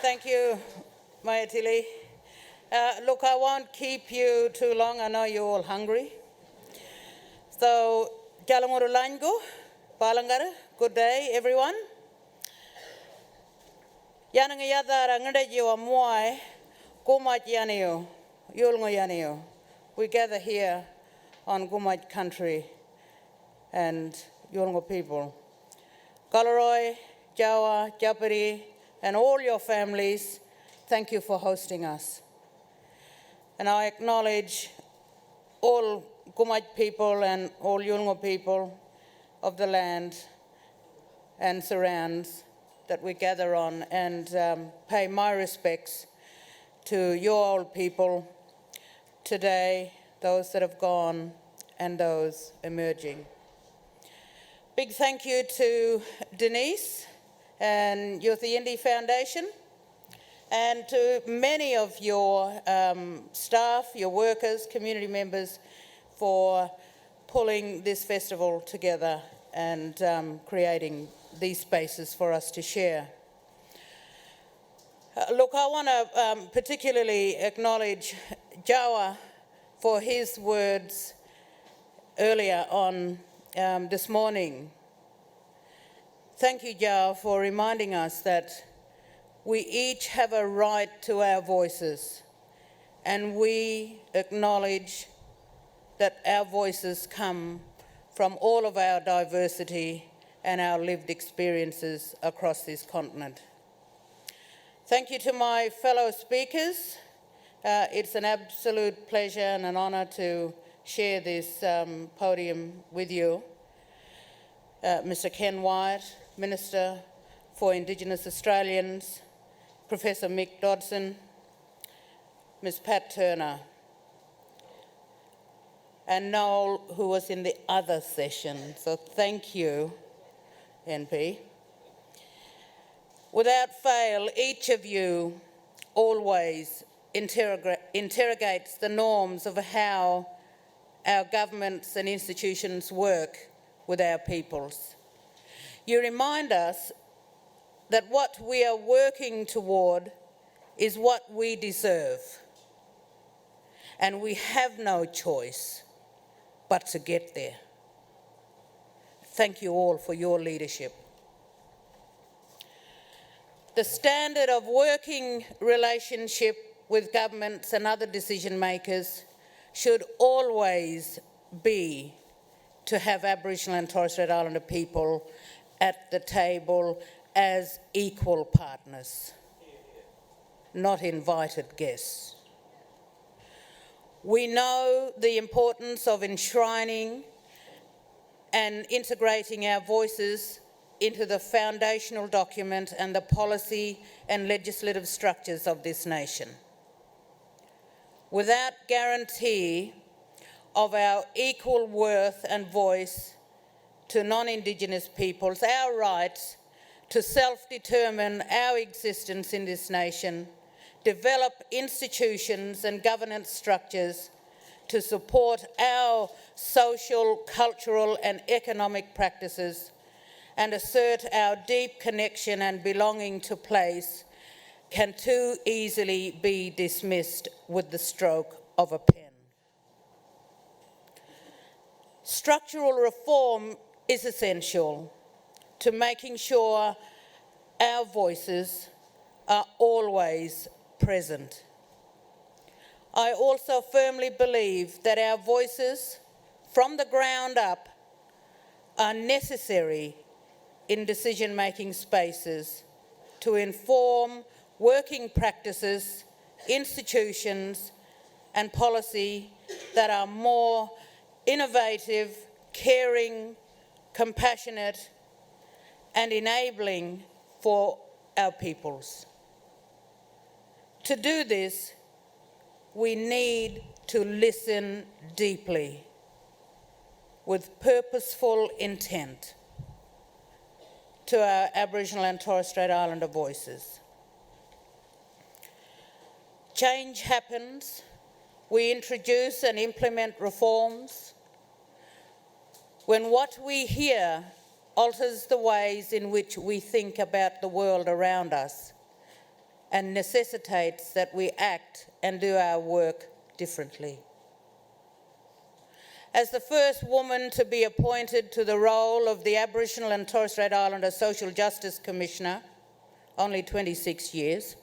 Thank you, Mayatili. Look, I won't keep you too long. I know you're all hungry. So, Jalamuru Lango, Palangara, good day, everyone. Yananga yadara ngade jiwa muai, Gumaj yanio, Yulngo yanio. We gather here on Gumaj country and Yulngo people. Galaroi, Jawa, Japari, and all your families, thank you for hosting us. And I acknowledge all Gumaj people and all Yulngo people of the land and surrounds that we gather on, and pay my respects to your old people today, those that have gone and those emerging. Big thank you to Denise and Youth Yindi Foundation, and to many of your staff, your workers, community members for pulling this festival together and creating these spaces for us to share. Look, I want to particularly acknowledge Jawa for his words earlier on this morning. Thank you, Jawa, for reminding us that we each have a right to our voices, and we acknowledge that our voices come from all of our diversity and our lived experiences across this continent. Thank you to my fellow speakers. It's an absolute pleasure and an honour to share this podium with you. Mr. Ken Wyatt, Minister for Indigenous Australians, Professor Mick Dodson, Ms. Pat Turner, and Noel, who was in the other session. So thank you, NP. Without fail, each of you always interrogates the norms of how our governments and institutions work with our peoples. You remind us that what we are working toward is what we deserve, and we have no choice but to get there. Thank you all for your leadership. The standard of working relationship with governments and other decision makers should always be to have Aboriginal and Torres Strait Islander people at the table as equal partners, not invited guests. We know the importance of enshrining and integrating our voices into the foundational document and the policy and legislative structures of this nation. Without guarantee of our equal worth and voice to non-Indigenous peoples, our rights to self-determine our existence in this nation, develop institutions and governance structures to support our social, cultural and economic practices, and assert our deep connection and belonging to place, can too easily be dismissed with the stroke of a pen. Structural reform is essential to making sure our voices are always present. I also firmly believe that our voices from the ground up are necessary in decision-making spaces to inform working practices, institutions and policy that are more innovative, caring, compassionate and enabling for our peoples. To do this, we need to listen deeply with purposeful intent to our Aboriginal and Torres Strait Islander voices. Change happens. We introduce and implement reforms when what we hear alters the ways in which we think about the world around us and necessitates that we act and do our work differently. As the first woman to be appointed to the role of the Aboriginal and Torres Strait Islander Social Justice Commissioner, only 26 years,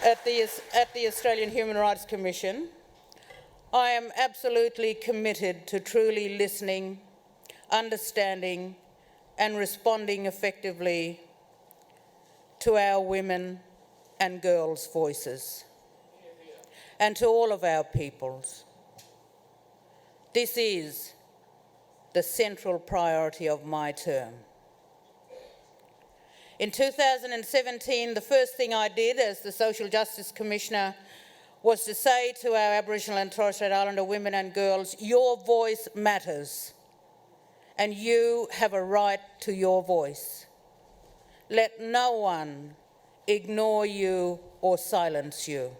at the Australian Human Rights Commission, I am absolutely committed to truly listening, understanding and responding effectively to our women and girls' voices and to all of our peoples. This is the central priority of my term. In 2017, the first thing I did as the Social Justice Commissioner was to say to our Aboriginal and Torres Strait Islander women and girls, your voice matters and you have a right to your voice. Let no one ignore you or silence you.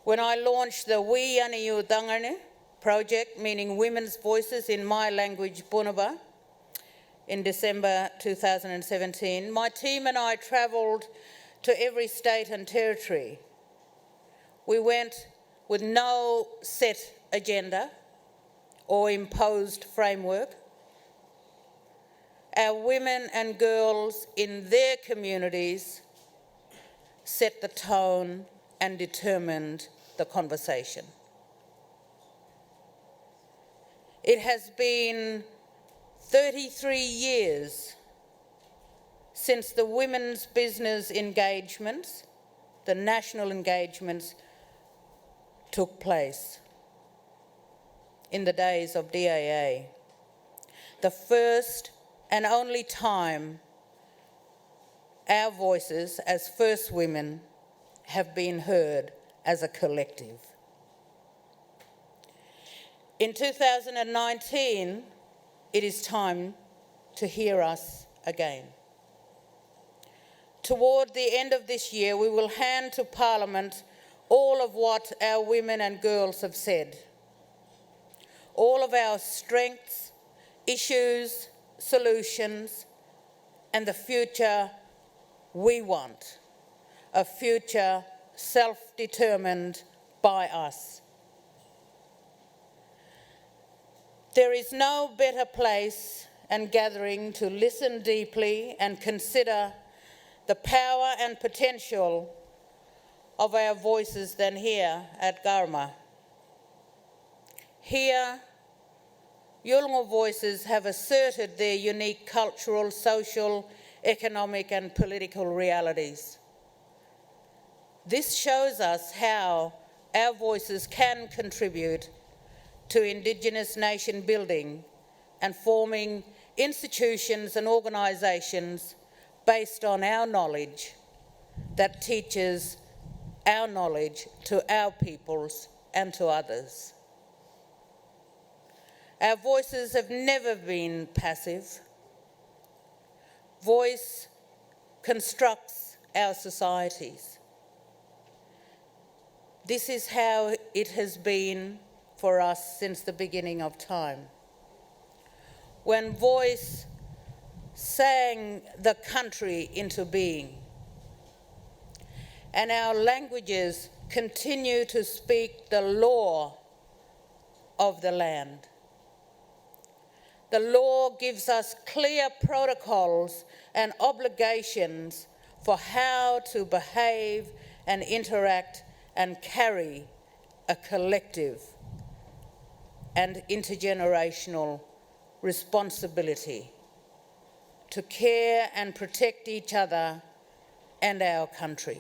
When I launched the We Aniyu Dangane project, meaning women's voices in my language, Bunaba, in December 2017, my team and I travelled to every state and territory. We went with no set agenda or imposed framework. Our women and girls in their communities set the tone and determined the conversation. It has been 33 years since the women's business engagements, the national engagements, took place in the days of DAA. The first and only time our voices as first women have been heard as a collective. In 2019, it is time to hear us again. Toward the end of this year, we will hand to Parliament all of what our women and girls have said, all of our strengths, issues, solutions, and the future we want, a future self-determined by us. There is no better place and gathering to listen deeply and consider the power and potential of our voices than here at Garma. Here, Yolngu voices have asserted their unique cultural, social, economic and political realities. This shows us how our voices can contribute to Indigenous nation building and forming institutions and organisations based on our knowledge that teaches our knowledge to our peoples and to others. Our voices have never been passive. Voice constructs our societies. This is how it has been for us since the beginning of time. When voice sang the country into being, and our languages continue to speak the law of the land. The law gives us clear protocols and obligations for how to behave and interact and carry a collective and intergenerational responsibility to care and protect each other and our country.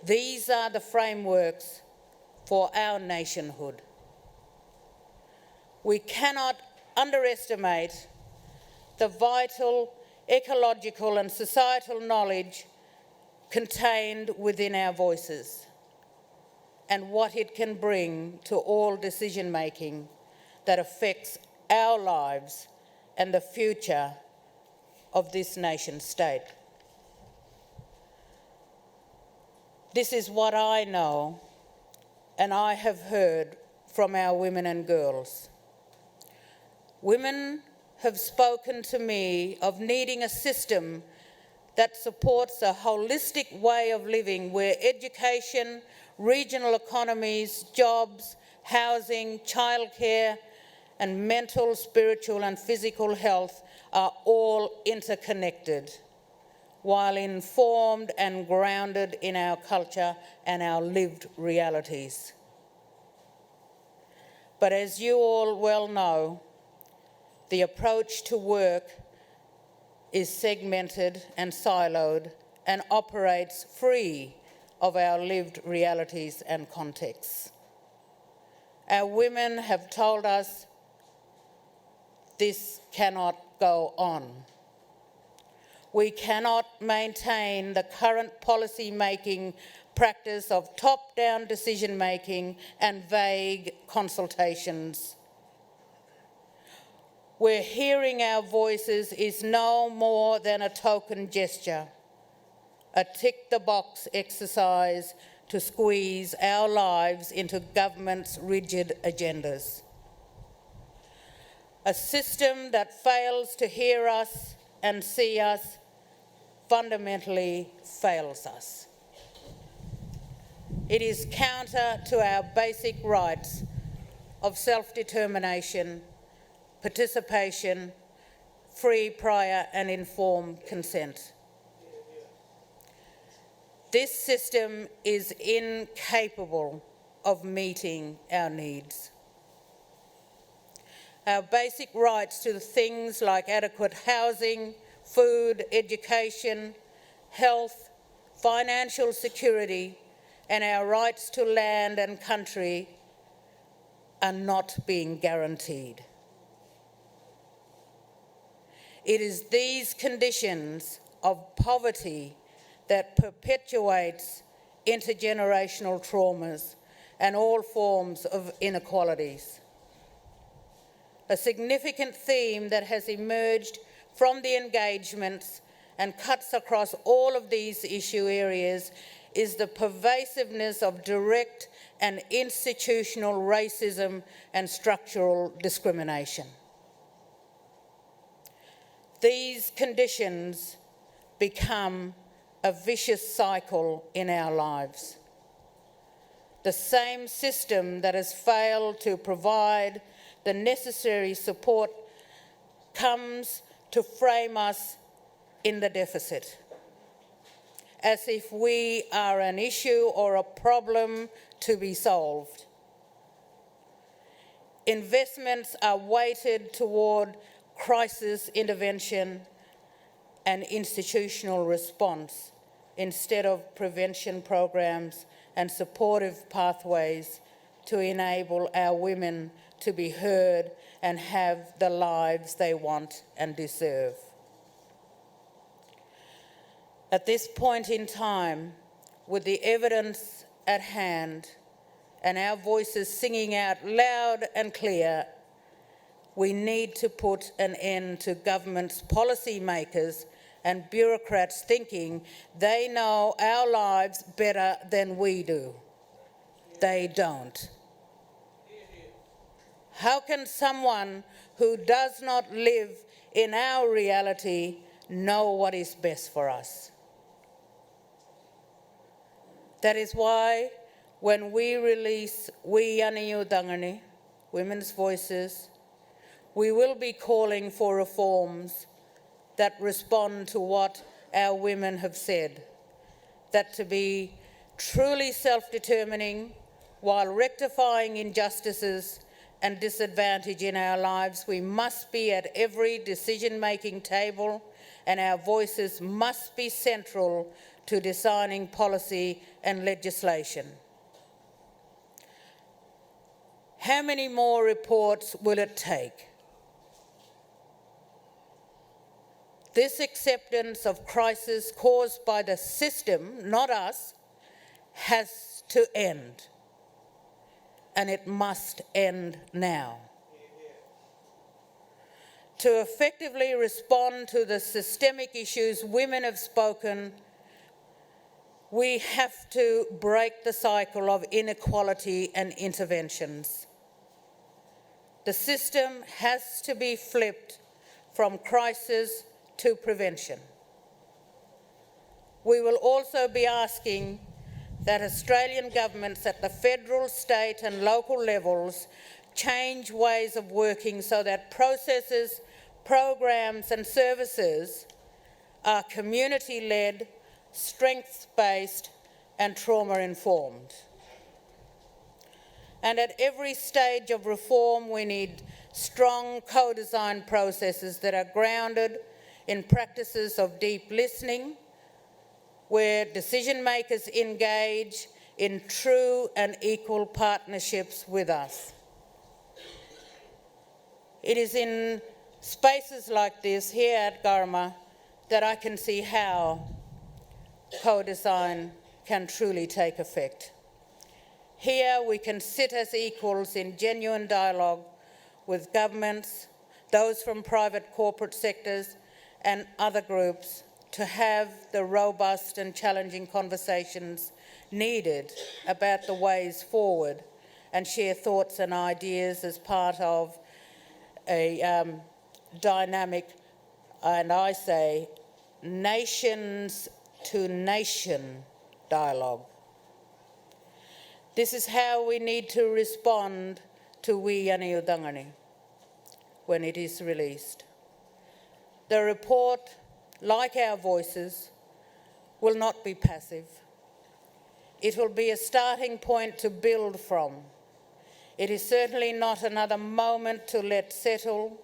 These are the frameworks for our nationhood. We cannot underestimate the vital ecological and societal knowledge contained within our voices and what it can bring to all decision making that affects our lives and the future of this nation state. This is what I know and I have heard from our women and girls. Women have spoken to me of needing a system that supports a holistic way of living where education, regional economies, jobs, housing, childcare, and mental, spiritual, and physical health are all interconnected, while informed and grounded in our culture and our lived realities. But as you all well know, the approach to work is segmented and siloed and operates free of our lived realities and contexts. Our women have told us this cannot go on. We cannot maintain the current policy-making practice of top-down decision-making and vague consultations, where hearing our voices is no more than a token gesture, a tick-the-box exercise to squeeze our lives into government's rigid agendas. A system that fails to hear us and see us fundamentally fails us. It is counter to our basic rights of self-determination, participation, free, prior and informed consent. This system is incapable of meeting our needs. Our basic rights to things like adequate housing, food, education, health, financial security, and our rights to land and country are not being guaranteed. It is these conditions of poverty that perpetuates intergenerational traumas and all forms of inequalities. A significant theme that has emerged from the engagements and cuts across all of these issue areas is the pervasiveness of direct and institutional racism and structural discrimination. These conditions become a vicious cycle in our lives. The same system that has failed to provide the necessary support comes to frame us in the deficit, as if we are an issue or a problem to be solved. Investments are weighted toward crisis intervention and institutional response instead of prevention programs and supportive pathways to enable our women to be heard and have the lives they want and deserve. At this point in time, with the evidence at hand and our voices singing out loud and clear, we need to put an end to government's policymakers and bureaucrats thinking they know our lives better than we do. They don't. How can someone who does not live in our reality know what is best for us? That is why when we release We Yaniyu Dangani, Women's Voices, we will be calling for reforms that respond to what our women have said, that to be truly self-determining while rectifying injustices and disadvantage in our lives, we must be at every decision-making table and our voices must be central to designing policy and legislation. How many more reports will it take? This acceptance of crisis caused by the system, not us, has to end. And it must end now. To effectively respond to the systemic issues women have spoken, we have to break the cycle of inequality and interventions. The system has to be flipped from crisis to prevention. We will also be asking that Australian governments at the federal, state and local levels change ways of working so that processes, programs and services are community-led, strengths-based and trauma-informed. And at every stage of reform, we need strong co-design processes that are grounded in practices of deep listening, where decision makers engage in true and equal partnerships with us. It is in spaces like this here at Garma that I can see how co-design can truly take effect. Here we can sit as equals in genuine dialogue with governments, those from private corporate sectors and other groups to have the robust and challenging conversations needed about the ways forward and share thoughts and ideas as part of a dynamic, and I say, nations to nation dialogue. This is how we need to respond to We Yani Udangani when it is released. The report, like our voices, will not be passive. It will be a starting point to build from. It is certainly not another moment to let settle,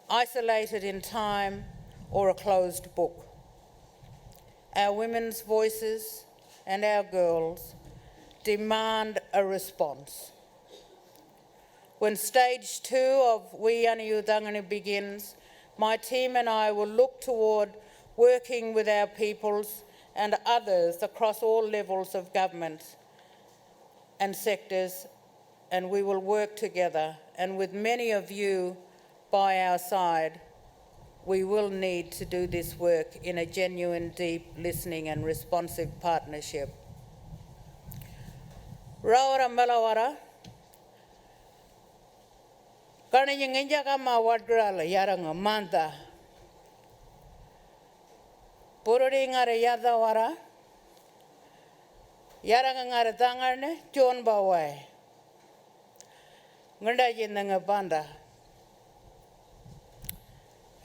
isolated in time or a closed book. Our women's voices and our girls demand a response. When stage 2 of We Yani Udangani begins, my team and I will look toward working with our peoples and others across all levels of government and sectors, and we will work together. And with many of you by our side, we will need to do this work in a genuine, deep listening and responsive partnership. Raora Malawara, Karna Yinga Kama Wadrala Yaranga Manta. Pururingara Yadawara, Yarangara Tangarne, John Bawai. Ngunda Yinanga Banda.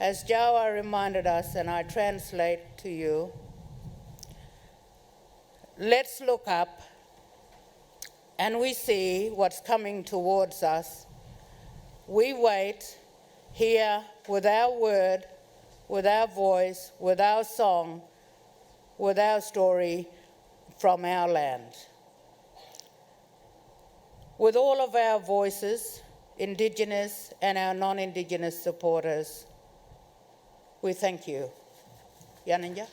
As Jawa reminded us, and I translate to you, let's look up and we see what's coming towards us. We wait here with our word, with our voice, with our song, with our story from our land. With all of our voices, Indigenous and our non-Indigenous supporters, we thank you. Yananja.